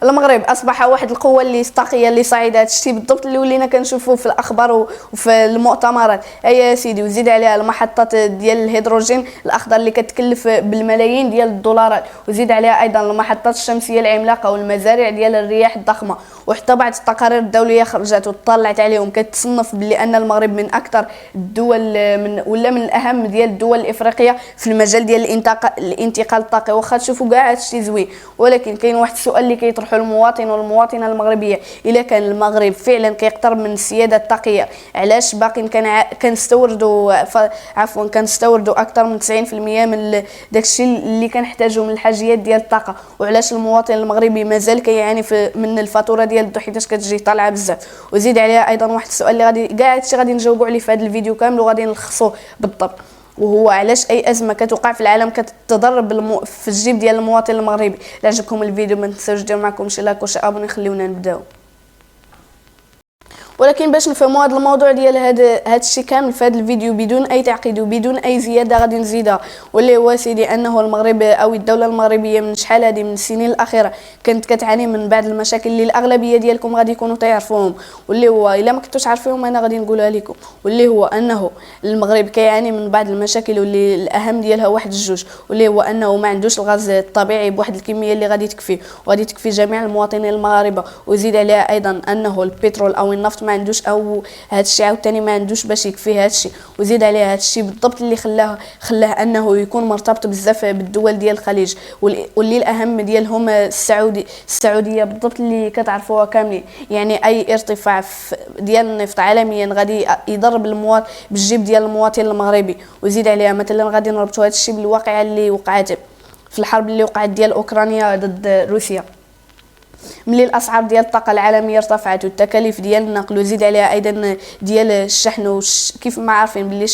المغرب اصبح واحد القوه اللي طاقيه اللي صاعده. هذا الشيء بالضبط اللي ولينا كنشوفوه في الاخبار وفي المؤتمرات. يا سيدي وزيد عليها المحطات ديال الهيدروجين الاخضر اللي كتكلف بالملايين ديال الدولارات، وزيد عليها ايضا المحطات الشمسيه العملاقه والمزارع ديال الرياح الضخمه. وحتى بعض التقارير الدوليه خرجت وطلعت عليهم كتصنف بلي ان المغرب من اكثر الدول من الاهم ديال الدول الافريقيه في المجال ديال الانتقال الطاقي. واخا تشوفوا كاع هادشي زوين، ولكن كاين واحد السؤال اللي كيطرحه المواطن والمواطنه المغربيه: الا كان المغرب فعلا كيقترب من السياده الطاقيه، علاش باقي كنستوردوا اكثر من 90% من داكشي اللي كنحتاجو من الحاجيات ديال الطاقه؟ وعلاش المواطن المغربي مازال كيعاني من الفاتوره ديال الضو حيتاش كتجي طالعه بزاف؟ وزيد عليها ايضا واحد السؤال اللي غادي كاع هادشي غادي نجاوبوا عليه في هذا الفيديو كامل وغادي نلخصوه بالضبط، وهو علاش اي ازمه كتوقع في العالم كتضرب في الجيب ديال المواطن المغربي. الا عجبكم الفيديو ما تنساوش ديروا معكم شي لايك وشي ابوني. خليونا نبداو. ولكن باش نفهموا هذا الموضوع ديال هذا الشيء كامل في هذا الفيديو بدون اي تعقيد وبدون اي زياده غادي نزيدها، واللي هو سيدي انه المغرب او الدوله المغربيه من شحال هذه من السنين الاخيره كانت كتعاني من بعض المشاكل اللي الاغلبيه ديالكم غادي يكونوا تعرفوهم، واللي هو الا ما كنتوش عارفينهم انا غادي نقولها لكم. واللي هو انه المغرب كيعاني من بعض المشاكل واللي الاهم ديالها واحد الجوج، واللي هو انه ما عندوش الغاز الطبيعي بواحد الكميه اللي غادي تكفيه وغادي تكفي جميع المواطنين المغاربه. وزيد عليها ايضا انه البترول او النفط ما عندوش، او هذا الشيء عاوتاني ما عندوش باش يكفي هذا الشيء. وزيد عليه هذا الشيء بالضبط اللي خلاه انه يكون مرتبط بزاف بالدول ديال الخليج، واللي الاهم ديالهم السعوديه بالضبط اللي كتعرفوها كاملين. يعني اي ارتفاع ديال النفط عالميا غادي يضرب بالجيب ديال المواطن المغربي. وزيد عليها مثلا غادي نربطوا هذا الشيء بالواقعه اللي وقعت في الحرب اللي وقعت ديال اوكرانيا ضد روسيا، ملي الاسعار ديال الطاقه العالميه ارتفعت والتكاليف ديال النقل، وزيد عليها ايضا ديال الشحن. كيف ما عارفين باللي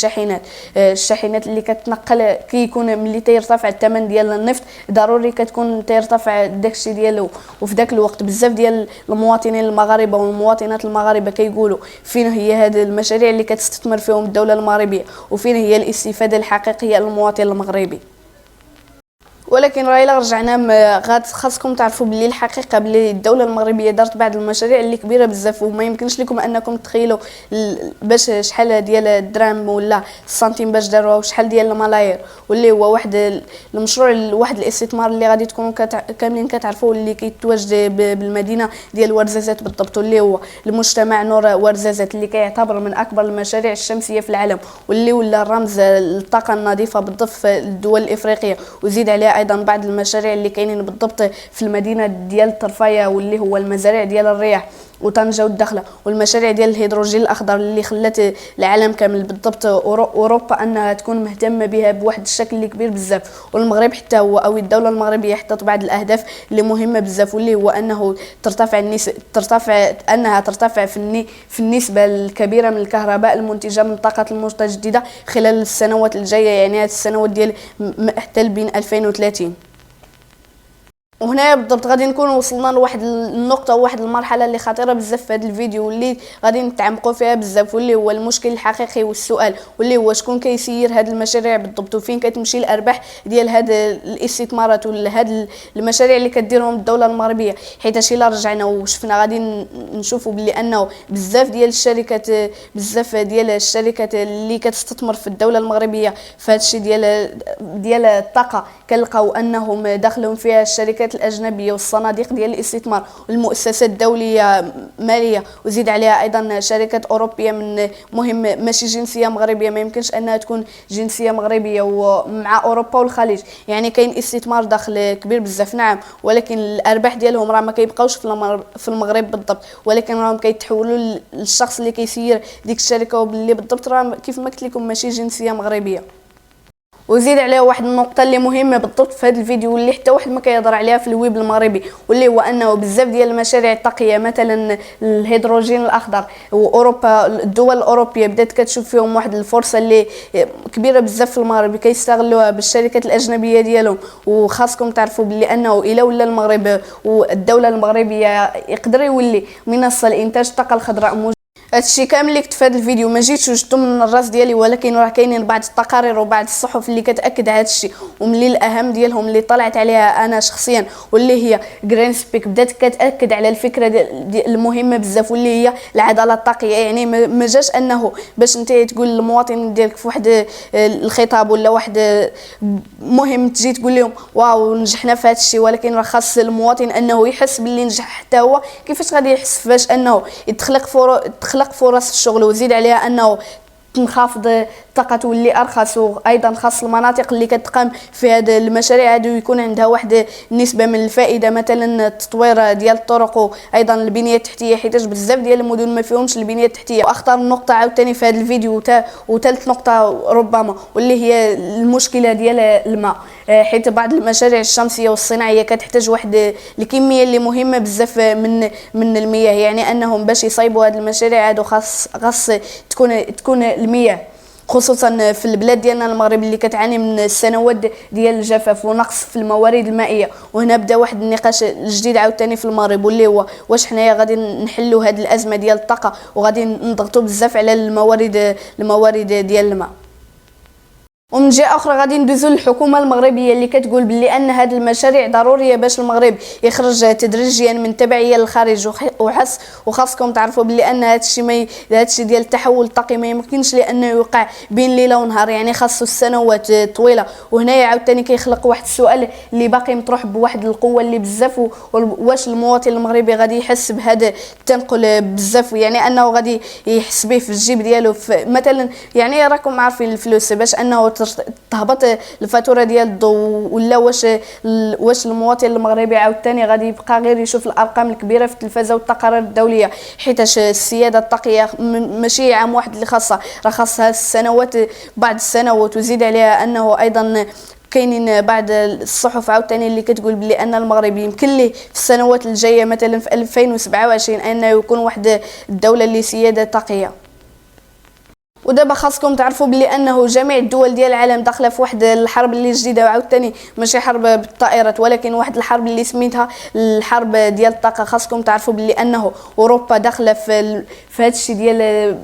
الشاحنات اللي كتنقل كيكون ملي تيرتفع الثمن ديال النفط ضروري كتكون تيرتفع داكشي ديالو. وفي داك الوقت بزاف ديال المواطنين المغاربه والمواطنات المغاربه كيقولوا فين هي هذه المشاريع اللي كتستثمر فيهم الدوله المغربيه، وفين هي الاستفاده الحقيقيه للمواطن المغربي. ولكن راه الا رجعنا خاصكم تعرفوا باللي الحقيقه باللي الدوله المغربيه دارت بعض المشاريع اللي كبيره بزاف، وما يمكنش لكم انكم تخيلوا باش شحال ديال الدراهم ولا السنتيم باش داروها وشحال ديال الملايير. واللي هو واحد المشروع واحد الاستثمار اللي غادي تكونوا كاملين كتعرفوه، اللي كيتواجد بالمدينه ديال ورزازات بالضبط، واللي هو المجتمع نور ورزازات اللي كيعتبر من اكبر المشاريع الشمسيه في العالم، واللي ولا رمز الطاقه النظيفه بالضبط في الدول الافريقيه. وزيد عليها ايضا بعض المشاريع اللي كاينين بالضبط في المدينه ديال الطرفيه، واللي هو المزارع ديال الرياح وطنجة والدخله، والمشاريع ديال الهيدروجين الاخضر اللي خلات العالم كامل بالضبط اوروبا انها تكون مهتمه بها بواحد الشكل اللي كبير بزاف. والمغرب حتى هو او الدوله المغربيه حطت بعض الاهداف اللي مهمه بزاف، واللي هو انه ترتفع في النسبه الكبيره من الكهرباء المنتجه من الطاقه المتجدده خلال السنوات الجايه، يعني هذه السنوات ديال حتى بين 2030. وهنا بالضبط غادي نكون وصلنا لواحد النقطه وواحد المرحله اللي خطيره بزاف في هذا الفيديو، واللي غادي نتعمقوا فيها بزاف، واللي هو المشكل الحقيقي والسؤال، واللي هو شكون كيسير هذه المشاريع بالضبط، وفين كتمشي الارباح ديال هذه الاستثمارات ولا هذه المشاريع اللي كديرهم الدوله المغربيه. حيت الا رجعنا وشفنا غادي نشوفوا بلي انه بزاف ديال الشركات اللي كتستثمر في الدوله المغربيه في هذا الشيء ديال الطاقه كنلقاو انهم داخلهم فيها الشركات الاجنبيه والصناديق ديال الاستثمار والمؤسسات الدوليه ماليه. وزيد عليها ايضا شركات اوروبيه من مهم ماشي جنسيه مغربيه، ما يمكنش انها تكون جنسيه مغربيه، ومع اوروبا والخليج يعني كاين استثمار داخل كبير بزاف. نعم، ولكن الارباح ديالهم راه ما كيبقاوش في المغرب بالضبط، ولكن راهم كيتحولوا للشخص اللي كيسير ديك الشركه، وباللي بالضبط راه كيف ما قلت لكم ماشي جنسيه مغربيه. وزيد عليه واحد النقطه اللي مهمه بالضبط في هذا الفيديو واللي حتى واحد ما كيهضر عليها في الويب المغربي، واللي هو انه بزاف ديال المشاريع الطاقيه مثلا الهيدروجين الاخضر واوروبا الدول الاوروبيه بدات كتشوف فيهم واحد الفرصه اللي كبيره بزاف في المغرب كيستغلوها بالشركات الاجنبيه ديالهم. وخاصكم تعرفوا بلي انه الا ولا المغرب والدوله المغربيه يقدر يولي منصه لانتاج الطاقه الخضراء هادشي كامل اللي كنت في هذا الفيديو ما جيتش وجدته من الراس ديالي، ولكن راه كاينين بعض التقارير وبعض الصحف اللي كتاكد هذا الشيء، وملي الاهم ديالهم اللي طلعت عليها انا شخصيا واللي هي جرين سبيك بدات كتاكد على الفكره ديال المهمه بزاف واللي هي العداله الطاقيه. يعني ما جاش انه باش انت تقول للمواطن ديالك في واحد الخطاب ولا واحد مهم تجي تقول لهم واو نجحنا في هذا الشيء، ولكن راه خاص المواطن انه يحس باللي نجح حتى هو. كيفاش غادي يحس؟ فاش انه تخلق فرص الشغل، وزيد عليها انه تنخفض الطاقه تولي ارخص، وايضا خاص المناطق اللي كتقام في هذه المشاريع هذو يكون عندها واحد النسبه من الفائده، مثلا التطوير ديال الطرق وايضا البنيه التحتيه، حيت بزاف ديال المدن ما فيهمش البنيه التحتيه. واخطر نقطه عاوتاني في هذا الفيديو وثالث نقطه ربما واللي هي المشكله ديال الماء، حيت بعض المشاريع الشمسيه والصناعيه كتحتاج واحد الكميه اللي مهمه بزاف من المياه. يعني انهم باش يصايبوا هذه المشاريع هذو خاص تكون المياه، خصوصا في البلاد ديالنا المغرب اللي كتعاني من السنوات ديال الجفاف ونقص في الموارد المائيه. وهنا بدا واحد النقاش جديد عاوتاني في المغرب واللي هو واش حنايا غادي نحلوا هذه الازمه ديال الطاقه وغادي نضغطوا بزاف على الموارد ديال الماء. ومن جهه اخرى غادي ندوزو للحكومه المغربيه اللي كتقول بلي ان هذه المشاريع ضروريه باش المغرب يخرج تدريجيا من تبعيه للخارج. وخاصكم تعرفوا بلي ان هذا الشيء ديال التحول الطاقي ما يمكنش لانه يوقع بين ليله ونهار، يعني خاصو السنوات طويله. وهنايا عاوتاني كيخلق واحد السؤال اللي باقي مطروح بواحد القوه اللي بزاف، واش المواطن المغربي غادي يحس بهذا التنقل بزاف، يعني انه غادي يحس به في الجيب ديالو مثلا. يعني راكم عارفين الفلوس باش انه تهبط الفاتوره ديال الضوء، ولا واش المواطن المغربي عاوتاني غادي يبقى غير يشوف الارقام الكبيره في التلفازه والتقارير الدوليه، حيتاش السياده الطاقيه ماشي عام واحد اللي خاصها، راه خاصها بعض السنوات. وزيد عليها انه ايضا كاينين بعض الصحف عاوتاني اللي كتقول بلي ان المغرب يمكن ليه في السنوات الجايه مثلا في 2027 انه يكون واحد الدوله اللي سياده طاقيه. ودابا خاصكم تعرفوا بلي انه جميع الدول ديال العالم داخله في واحد الحرب اللي جديده، وعاوتاني ماشي حرب بالطائرات ولكن واحد الحرب اللي سميتها الحرب ديال الطاقه. خاصكم تعرفوا بلي انه اوروبا داخله في هذا الشيء ديال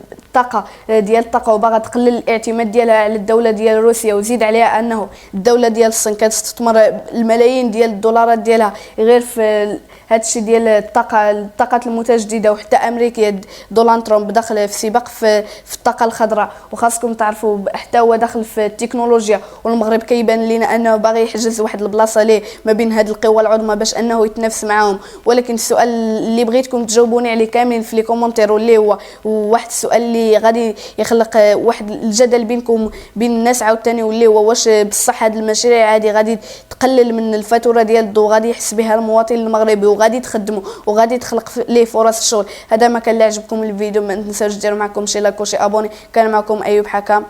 الطاقه وباغا تقلل الاعتماد ديالها على الدوله ديال روسيا. وزيد عليها انه الدوله ديال الصين كتستثمر الملايين ديال الدولارات ديالها غير في هذا الشيء ديال الطاقات المتجدده. وحتى امريكا دونالد ترامب داخل في سباق في الطاقه الخضراء. وخاصكم تعرفوا حتى هو داخل في التكنولوجيا، والمغرب كيبان لينا انه باغي يحجز واحد البلاصه ليه ما بين هذه القوى العظمى باش انه يتنافس معاهم. ولكن السؤال اللي بغيتكم تجاوبوني عليه كاملين في لي كومونتير واللي هو واحد السؤال اللي غادي يخلق واحد الجدل بينكم بين الناس عاوتاني، واللي هو واش بصح هذه المشاريع هذه غادي تقلل من الفاتوره ديال الضوء، غادي يحس بها المواطن المغربي وغادي تخدموا وغادي تخلق ليه فرص الشغل. هذا ما كان اللي عجبكم الفيديو ما تنساوش ديروا معكم شي لايك وشي ابوني. كان معكم ايوب حكام.